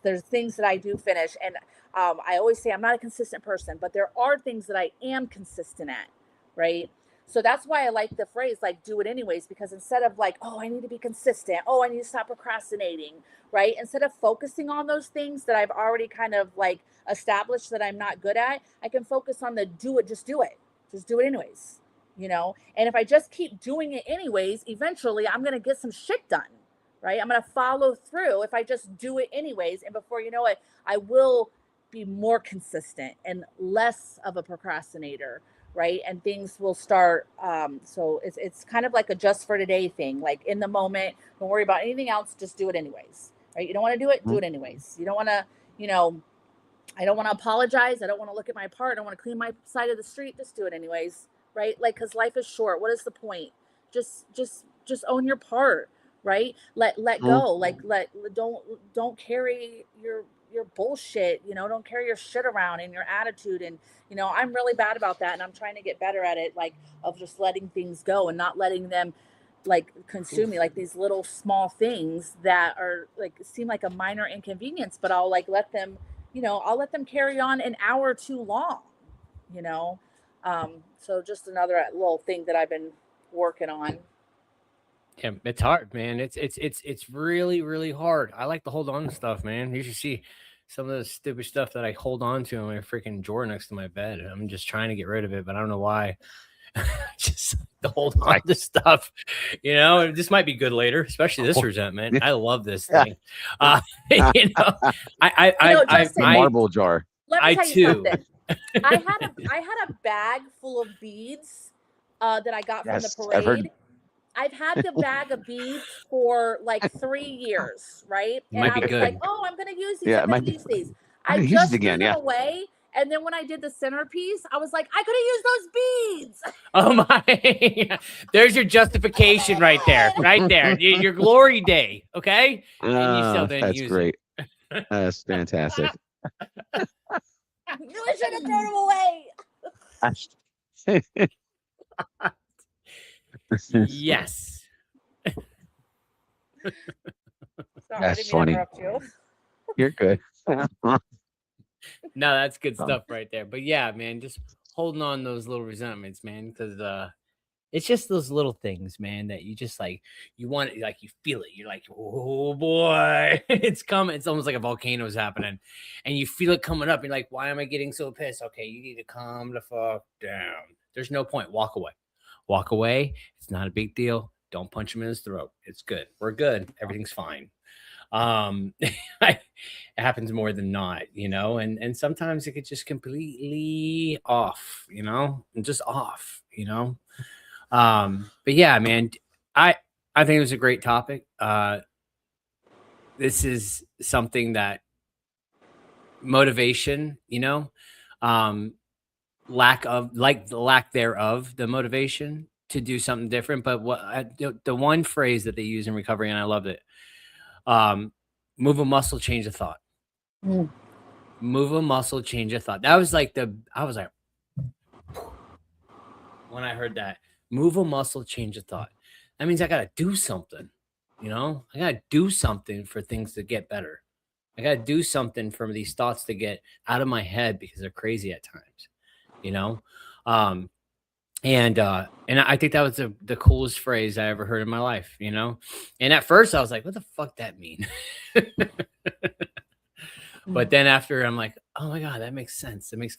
there's things that I do finish, and I always say I'm not a consistent person, but there are things that I am consistent at, right? So that's why I like the phrase like do it anyways, because instead of like, oh, I need to be consistent, oh, I need to stop procrastinating, right? Instead of focusing on those things that I've already kind of like established that I'm not good at, I can focus on the just do it anyways. And if I just keep doing it anyways, eventually I'm going to get some shit done, right? I'm going to follow through if I just do it anyways. And before you know it, I will be more consistent and less of a procrastinator, right? And things will start. So it's kind of like a just for today thing. Like in the moment, don't worry about anything else. Just do it anyways, right? You don't want to do it, do it anyways. You don't want to, you know, I don't want to apologize. I don't want to look at my part. I don't want to clean my side of the street. Just do it anyways, right? Like, because life is short. What is the point? Just own your part, right? Let go. Like don't carry your bullshit. You know, don't carry your shit around and your attitude. And you know, I'm really bad about that, and I'm trying to get better at it. Like of just letting things go and not letting them like consume me, like these little small things that are like seem like a minor inconvenience, but I'll like let them, you know, I'll let them carry on an hour too long, you know. So just another little thing that I've been working on. Yeah, it's hard, man. It's really, really hard. I like to hold on to stuff, man. You should see some of the stupid stuff that I hold on to in my freaking drawer next to my bed. I'm just trying to get rid of it, but I don't know why. Just to hold on to stuff, you know. This might be good later, especially this resentment. I love this thing. You know, Justin, marble jar. Let me tell you something. I had a bag full of beads that I got from the parade. I've had the bag of beads for like 3 years, right? And I was like, oh, I'm gonna use these. Yeah, I'm gonna use these. I just threw them away. And then when I did the centerpiece, I was like, I could have used those beads. Oh my! There's your justification right there, right there. Your glory day, okay? And you still didn't that's use great. That's fantastic. You should have thrown them away. Yes. Sorry, that's funny. You're good. No, that's good stuff right there. But yeah, man, just holding on those little resentments, man, because it's just those little things, man, that you just like you want it, like you feel it. You're like, oh boy, it's coming. It's almost like a volcano is happening, and you feel it coming up. You're like, why am I getting so pissed? Okay, you need to calm the fuck down. There's no point. Walk away. Walk away. It's not a big deal. Don't punch him in his throat. It's good. We're good. Everything's fine. It happens more than not, you know, and sometimes it could just completely off, you know, and just off, you know. But yeah, man, I think it was a great topic. This is something that motivation, you know, lack thereof, the motivation to do something different. But the one phrase that they use in recovery, and I loved it. Move a muscle, change a thought. Move a muscle, change a thought. That was like I was like, when I heard that, move a muscle, change a thought. That means I got to do something, you know, I got to do something for things to get better. I got to do something for these thoughts to get out of my head because they're crazy at times, you know? And I think that was the coolest phrase I ever heard in my life, you know? And at first I was like, what the fuck that mean? But then after I'm like, oh my God, that makes sense. It makes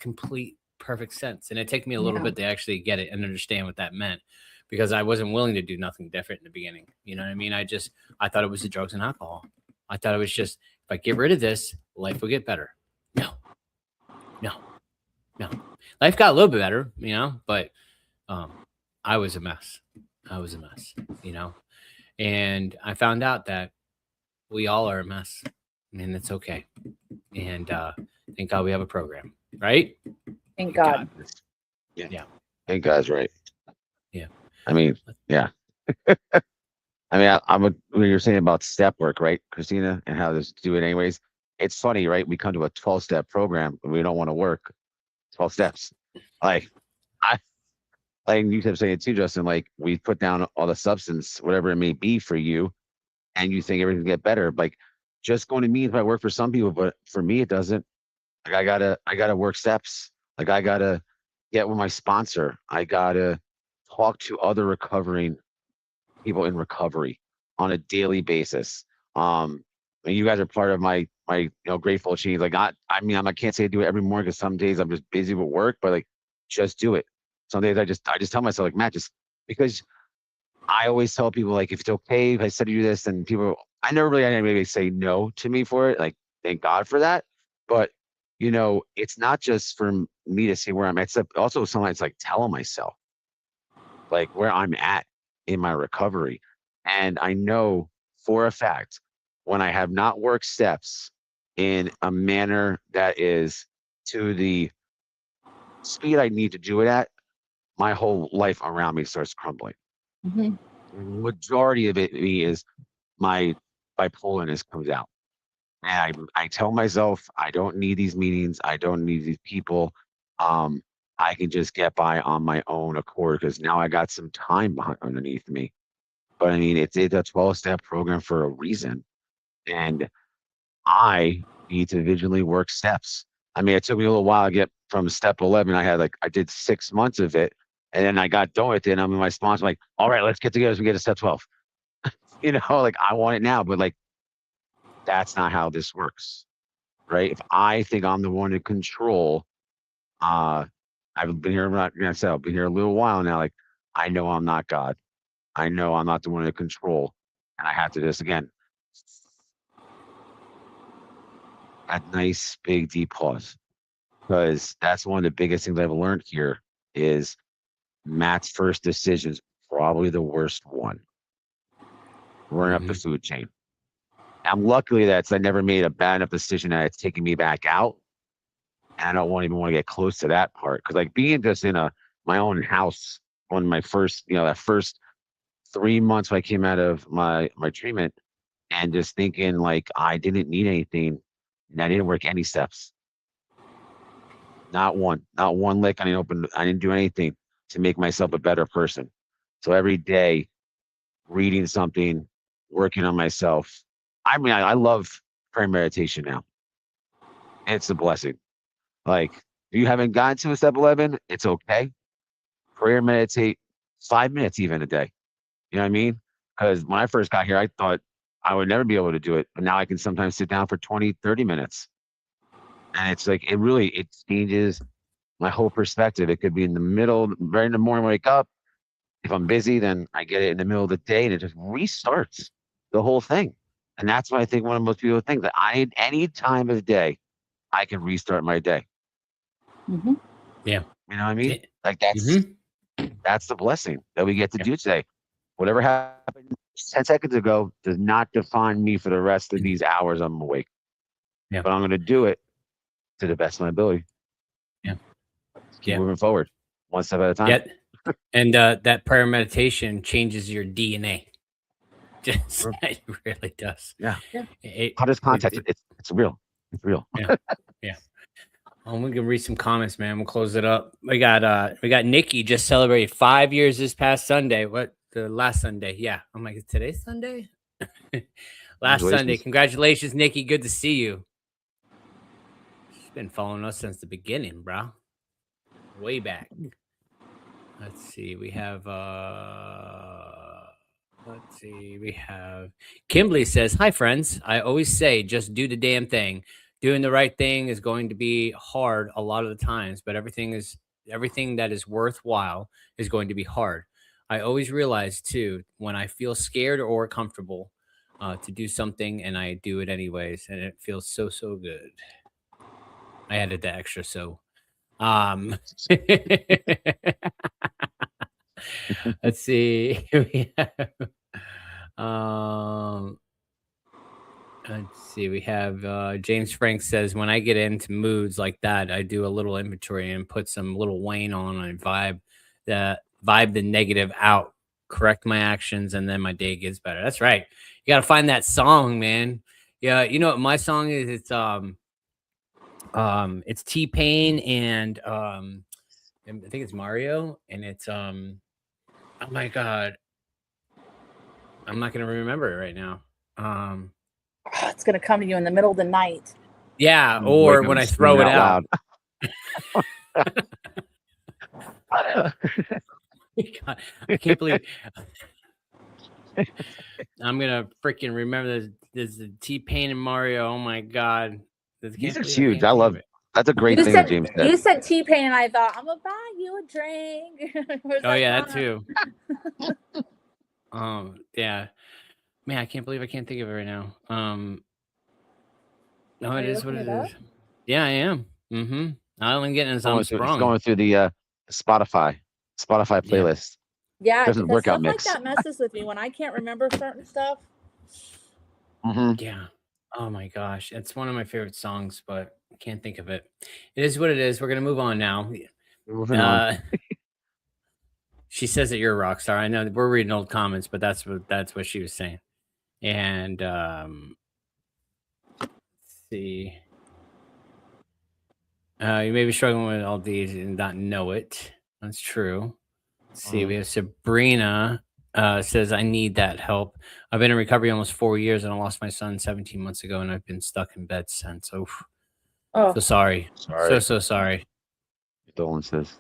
perfect sense. And it took me a little bit to actually get it and understand what that meant, because I wasn't willing to do nothing different in the beginning. You know what I mean? I thought it was the drugs and alcohol. I thought it was just, if I get rid of this, life will get better. No. Life got a little bit better, you know, but I was a mess, you know, and I found out that we all are a mess, and it's okay. And thank God we have a program, right? Thank God. Yeah. Thank God's right. Yeah. I mean, yeah. I mean, when you're saying about step work, right, Christina, and how to do it anyways. It's funny, right? We come to a 12-step program, but we don't want to work 12 steps. Like you kept saying too, Justin, like we put down all the substance, whatever it may be for you, and you think everything will get better. Like just going to meet if I work for some people, but for me, it doesn't. Like I gotta work steps. Like I gotta get with my sponsor. I gotta talk to other recovering people in recovery on a daily basis. And you guys are part of my grateful achievements. Like I mean, I can't say I do it every morning because some days I'm just busy with work, but like just do it. Some days I just tell myself like, Matt, just because I always tell people, like, if it's okay if I said to do this, and people, I never really had anybody say no to me for it. Like, thank God for that. But, it's not just for me to see where I'm at. It's also sometimes like telling myself, like, where I'm at in my recovery. And I know for a fact when I have not worked steps in a manner that is to the speed I need to do it at, my whole life around me starts crumbling. Mhm. Majority of it me is my bipolarness comes out. And I tell myself I don't need these meetings. I don't need these people. Um, I can just get by on my own accord because now I got some time underneath me. But I mean, it's a 12-step program for a reason. And I need to visually work steps. I mean, it took me a little while to get from step 11. I did 6 months of it. And then I got done with it. And I'm in my sponsor, like, all right, let's get together as we get to step 12. Like I want it now, but like that's not how this works. Right. If I think I'm the one in control, uh, I've been here, not gonna say I've been here a little while now. Like I know I'm not God. I know I'm not the one in control. And I have to just again, a nice big deep pause. Because that's one of the biggest things I've learned here is Matt's first decision is probably the worst one. Running up the food chain. I'm luckily that I never made a bad enough decision that it's taking me back out. And I don't even want to get close to that part. Cause like being just in my own house on my first, that first 3 months when I came out of my treatment and just thinking like I didn't need anything and I didn't work any steps. Not one lick. I didn't do anything to make myself a better person. So every day reading something, working on myself. I mean, I love prayer and meditation now. It's a blessing. Like, if you haven't gotten to a step 11, it's okay. Prayer, meditate 5 minutes even a day. You know what I mean? Because when I first got here, I thought I would never be able to do it. But now I can sometimes sit down for 20, 30 minutes. And it's like, it changes my whole perspective. It could be in the middle, right in the morning, wake up. If I'm busy, then I get it in the middle of the day and it just restarts the whole thing. And that's what I think one of most people think that any time of day, I can restart my day. Mhm. Yeah. You know what I mean? Yeah. Like that's the blessing that we get to Yeah. do today. Whatever happened 10 seconds ago does not define me for the rest of these hours I'm awake. Yeah. But I'm going to do it to the best of my ability. Yeah. Keep moving forward, one step at a time. Yeah. And that prayer meditation changes your DNA. Just it really does. Yeah. Yeah. How does context? It's real. It's real. Yeah. Yeah. We can read some comments, man. We'll close it up. We got Nikki just celebrated 5 years this past Sunday. The last Sunday? Yeah. I'm like, is today Sunday? Last Sunday. Congratulations, Nikki. Good to see you. She's been following us since the beginning, bro. Way back. Let's see. We have Kimberly says, "Hi friends. I always say just do the damn thing. Doing the right thing is going to be hard a lot of the times, but everything that is worthwhile is going to be hard. I always realize too when I feel scared or comfortable to do something and I do it anyways, and it feels so good." I added the extra so. Let's see. Let's see. We have James Frank says, when I get into moods like that, I do a little inventory and put some little Wayne on and vibe the negative out, correct my actions, and then my day gets better. That's right. You got to find that song, man. Yeah, you know what my song is? It's T-Pain and I think it's Mario, and it's oh my god, I'm not gonna remember it right now. It's gonna come to you in the middle of the night. Yeah, or when I throw it out. God, I can't believe I'm gonna freaking remember this T-Pain and Mario. Oh my god, these are huge. I love it. That's a great thing that James said. You said T-Pain, and I thought I'm gonna buy you a drink. Oh yeah, that too. Yeah. Man, I can't believe I can't think of it right now. No, Are it you is what looking it it is. up? Yeah, I am. Mm-hmm. I only getting as I'm It's sprung. going through the Spotify Yeah. playlist. Yeah, There's a because workout stuff like mix. that messes with me when I can't remember certain stuff. Hmm. Yeah. Oh my gosh. It's one of my favorite songs, but I can't think of it. It is what it is. We're gonna move on now. Moving on. She says that you're a rock star. I know we're reading old comments, but that's what she was saying. And let's see. You may be struggling with all these and not know it. That's true. Let's see. We have Sabrina says, I need that help. I've been in recovery almost 4 years and I lost my son 17 months ago and I've been stuck in bed since. Oof. Oh, So sorry. Sorry. So sorry. Condolences.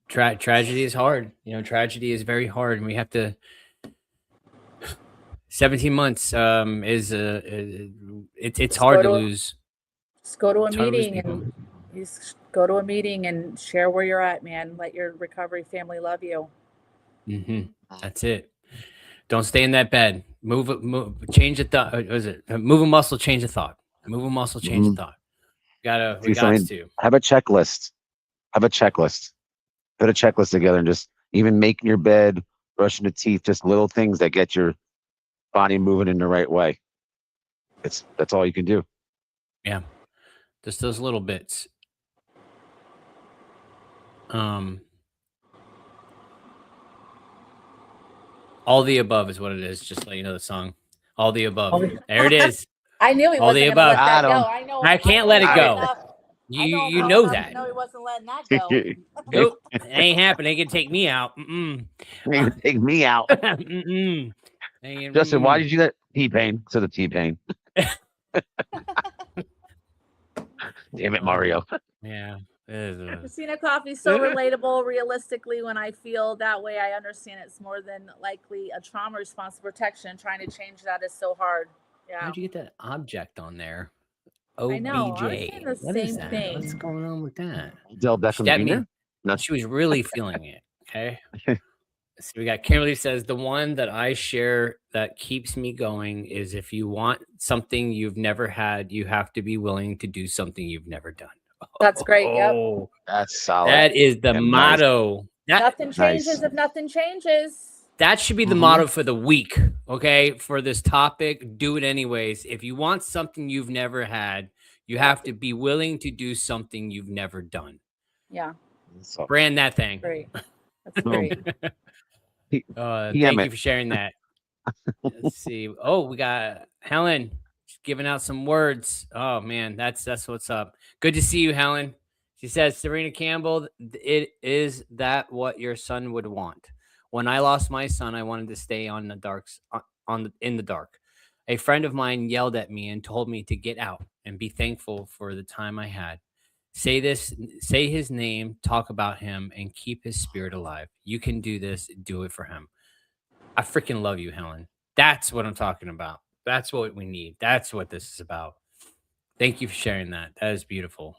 Tragedy is hard. Tragedy is very hard, and we have to. 17 months it's Just hard go to to- lose. just go to a It's hard to lose meeting people. and you just go to a meeting and share where you're at, man. Let your recovery family love you. That's it. Don't stay in that bed. Move, change a thought. Was it move a muscle, change a thought? Move a muscle, change a thought. We Do got something. to. Have a checklist. Put a checklist together and just even making your bed, brushing the teeth, just little things that get your body moving in the right way. That's all you can do. Yeah. Just those little bits. All the above is what it is. Just let you know the song. All the above. There it is. I knew he All the wasn't going to let above. that go. Adam. I know. I can't let it know go. enough- I You him know enough to that. know he wasn't letting that go. Nope. It ain't happening. They can take me out. Mm-mm. Take me out. Mm-mm. Justin, why did you let T-Pain? So the T-Pain. Damn it, Mario. Yeah. Christina Coffee's so relatable. Realistically, when I feel that way, I understand it's more than likely a trauma response to protection. Trying to change that is so hard. Yeah. How'd you get that object on there? I know. I was OBJ. saying the What is same that? thing. What's going on with that? Del Beckham That Jr. mean- No. She was really feeling it. Okay. So we got Kimberly says the one that I share that keeps me going is if you want something you've never had, you have to be willing to do something you've never done. That's great. Yep. Oh, That's solid. that is the And motto. Nothing changes Nice. if nothing changes. That should be the Mhm. motto for the week. Okay. For this topic, do it anyways. If you want something you've never had, you have to be willing to do something you've never done. Yeah. So, Brand that thing. Great. That's Boom. great. Thank PM you it. for sharing that. Let's see. Oh, we got Helen giving out some words. Oh man, that's what's up. Good to see you, Helen. She says, Serena Campbell, it is that what your son would want. When I lost my son, I wanted to stay on the darks in the dark. A friend of mine yelled at me and told me to get out and be thankful for the time I had. Say his name, talk about him, and keep his spirit alive. You can do this. Do it for him. I freaking love you, Helen. That's what I'm talking about. That's what we need. That's what this is about. Thank you for sharing that. That is beautiful.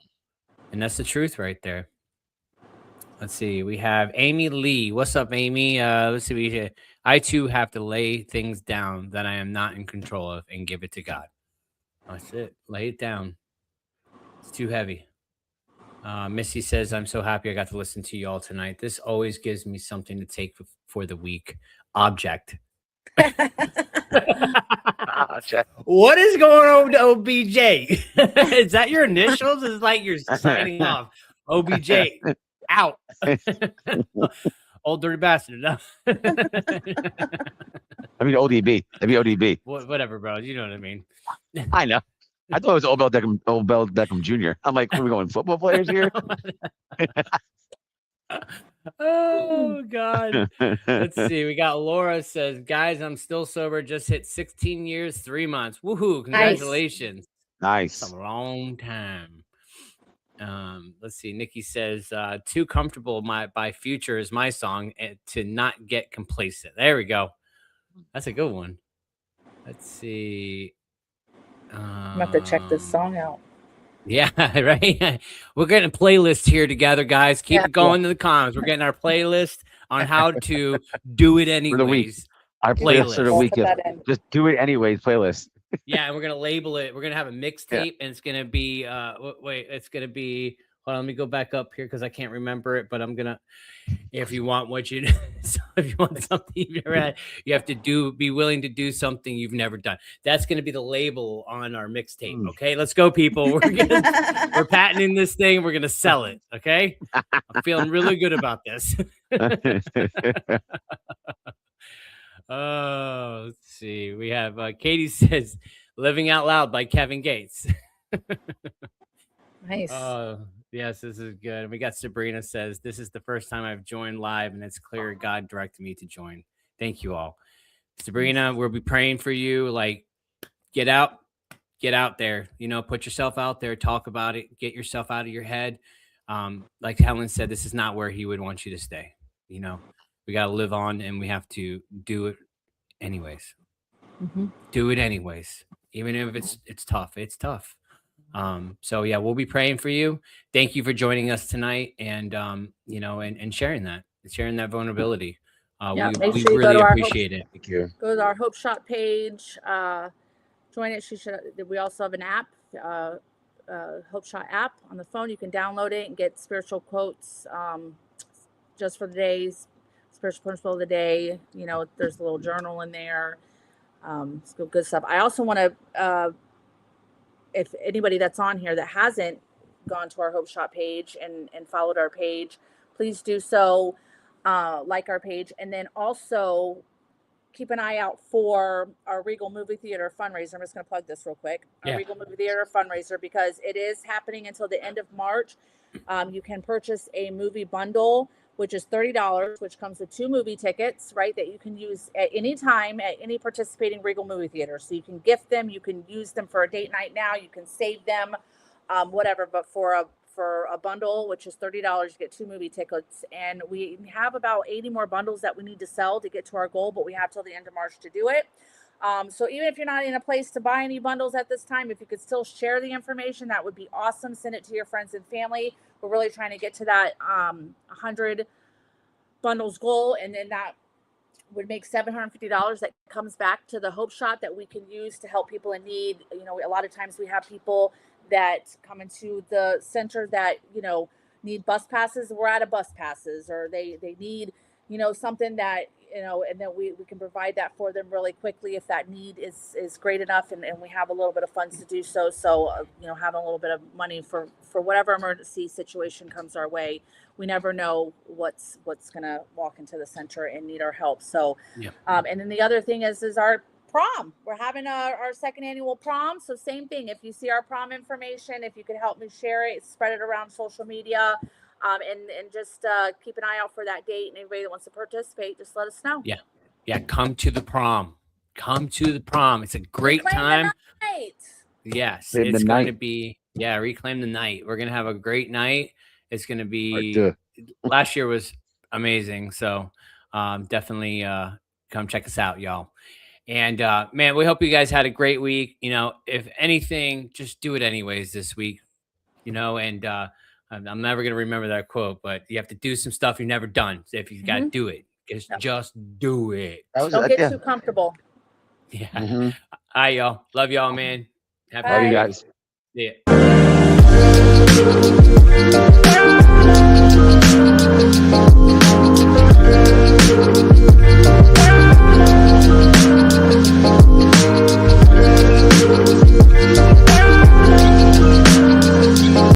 And that's the truth right there. Let's see. We have Amy Lee. What's up, Amy? Let's see. I too have to lay things down that I am not in control of and give it to God. That's it. Lay it down. It's too heavy. Missy says, I'm so happy I got to listen to you all tonight. This always gives me something to take for the week. Object. What is going on with OBJ? Is that your initials? It's like you're signing off. OBJ out. Old dirty bastard. No. I mean ODB. That'd be ODB. Whatever, bro. You know what I mean. I know. I thought it was Odell Beckham Jr. I'm like, are we going football players here? Oh God. Let's see. We got Laura says, guys, I'm still sober. Just hit 16 years, 3 months. Woohoo! Congratulations. Nice. That's a long time. Let's see. Nikki says, too comfortable by Future is my song to not get complacent. There we go. That's a good one. Let's see. I'm going to have to check this song out. Yeah, right. We're getting a playlist here together, guys. Keep it going in the comments. We're getting our playlist on how to do it anyways. Our playlist for the Playlist. week Put is that in. just do it anyways. Playlist. Yeah, and we're gonna label it. We're gonna have a mixtape, and it's gonna be it's gonna be. Hold on, let me go back up here because I can't remember it. But I'm gonna. If you want what you, so if you want something you've never had, you have to be willing to do something you've never done. That's gonna be the label on our mixtape. Okay, let's go, people. We're patenting this thing. We're gonna sell it. Okay, I'm feeling really good about this. Oh, let's see. We have Katie says "Living Out Loud" by Kevin Gates. Nice. Yes, this is good. And we got Sabrina says, "This is the first time I've joined live, and it's clear God directed me to join." Thank you all. Sabrina, we'll be praying for you. Like, get out there, put yourself out there, talk about it, get yourself out of your head. Like Helen said, this is not where he would want you to stay. We got to live on, and we have to do it anyways. Do it anyways. Even if it's tough, it's tough. So yeah, we'll be praying for you. Thank you for joining us tonight, and and sharing that vulnerability. Make We sure you go really to our appreciate it. Thank you. Go to our Hope Shot page. Join it. We also have an app, Hope Shot app on the phone. You can download it and get spiritual quotes just for the days, spiritual principle of the day. There's a little journal in there. It's good stuff. I also want to, if anybody that's on here that hasn't gone to our Hope Shot page and followed our page, please do so. Like our page, and then also keep an eye out for our Regal Movie Theater fundraiser. I'm just going to plug this real quick. Our Regal Movie Theater fundraiser, because it is happening until the end of March. You can purchase a movie bundle, which is $30, which comes with 2 movie tickets, right, that you can use at any time at any participating Regal Movie Theater. So you can gift them, you can use them for a date night now, you can save them, whatever. But for a bundle, which is $30, you get 2 movie tickets. And we have about 80 more bundles that we need to sell to get to our goal, but we have till the end of March to do it. So even if you're not in a place to buy any bundles at this time, if you could still share the information, that would be awesome. Send it to your friends and family. We're really trying to get to that 100 bundles goal, and then that would make $750 that comes back to the Hope Shot that we can use to help people in need. A lot of times we have people that come into the center that need bus passes. We're out of bus passes, or they need something that and then we can provide that for them really quickly if that need is great enough, and we have a little bit of funds to do so. Having a little bit of money for whatever emergency situation comes our way, we never know what's gonna walk into the center and need our help. So and then the other thing is our prom. We're having our second annual prom. So same thing. If you see our prom information, if you could help me share it, spread it around social media, and just keep an eye out for that date. And anybody that wants to participate, just let us know. Yeah. Come to the prom. It's a great time. Yes, it's going to be. Yeah, reclaim the night. We're going to have a great night. It's going to be. Last year was amazing. So definitely come check us out, y'all. And man, we hope you guys had a great week. If anything, just do it anyways this week. And I'm never gonna remember that quote, but you have to do some stuff you've never done. So if you got to do it, just do it. Don't get too comfortable. Yeah. All right, y'all. Love y'all, man. Love you guys. See ya.